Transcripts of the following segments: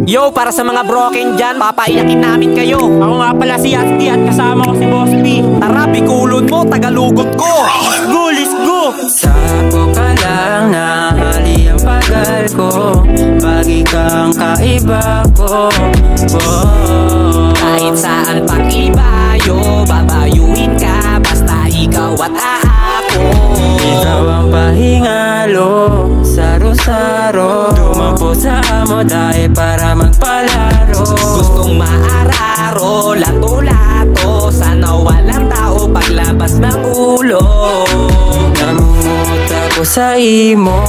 Yo, para sa mga broken dyan, papaiyakin namin kayo. Ako nga pala si Asti at kasama ko si Boss P. Tara, bikulon mo, tagalugot ko. Let's go, let's go! Sako ka lang na hali ang pagal ko. Pagi kang kaiba ko. Kahit saan pang iba, yo, babayuin ka. Basta ikaw at ako. Ikaw ang pahingalo, saro-saro. Dumampo sa amo dahil para magpalaro. Gustong maararo, lato-lato. Sana walang tao paglabas ng ulo. Namungot ako sa imo,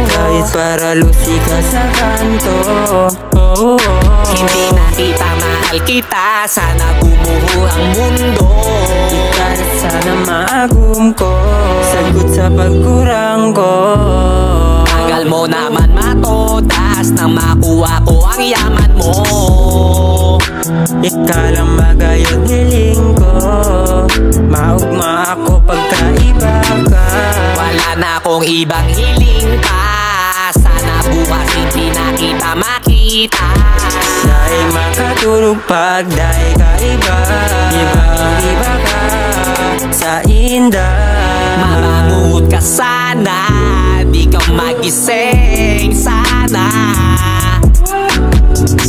kahit para lusi ka sa kanto. Hindi na kita mahal kita, sana gumuho ang mundo. Kahit sana maagum ko, sagot sa pagkurang ko. Tagal mo naman matodas nang makuha ko ang yaman mo. Ikalang magayong hiling ko, maugma ako pagkaiba ka. Wala na akong ibang hiling pa, sana bukas hindi na kita makita. Dahil makatulog pag dahil kaiba, ibang-iba ka sa inda. Mabangot ka sana, di ka magising sana.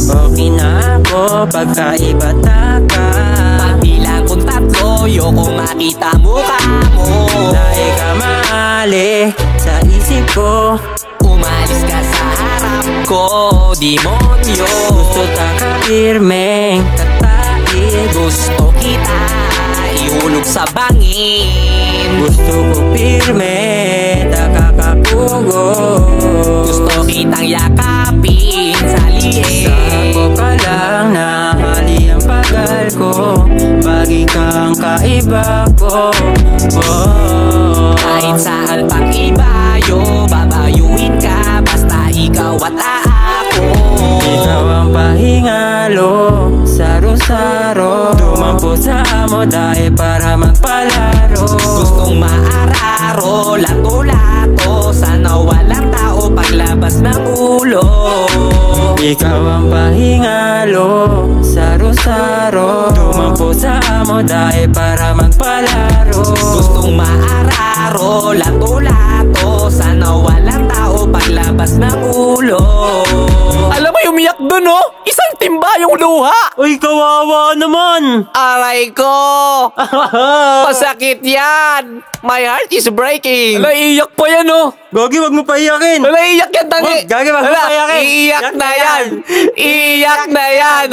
Okay na ako pagkaiba ka. Pagbilang kong tatlo, yoko makita mukha mo. Dahil ka maali sa isip ko, Umalis ka sa harap ko, demonyo. gusto takapirmeng katain. Gusto kita ihulog sa bangin. Gusto ko pirme, takakapugo. Gusto kitang yakapin sa liig. Sako ka lang na hali ang pagal ko. Pagi kang kaiba ko. Kahit saan pang iba, yo, babayuin ka. Basta ikaw at ako. Ikaw ang pahingalo, saro-saro. Dumampo sa amo dahil para magpalaro. Gustong maararo, lato-lato. Sana walang tao paglabas ng ulo. Ikaw ang pahingalo, saro-saro. Dumampo sa amo dahil para magpalaro. Gustong maararo, lato-lato. Sana walang tao paglabas ng ulo. Alam mo, umiyak dun, oh! Isang timba yung luha! Uy, kawawa naman! Aray ko! Masakit yan! My heart is breaking! Ala, iyak pa yan, oh! Gogi, wag mo pa iyakin! Wala, iyak yan, tangi! Wag, gagi, wag mo Wala, pa iyakin! iyak na yan! Iyak na yan!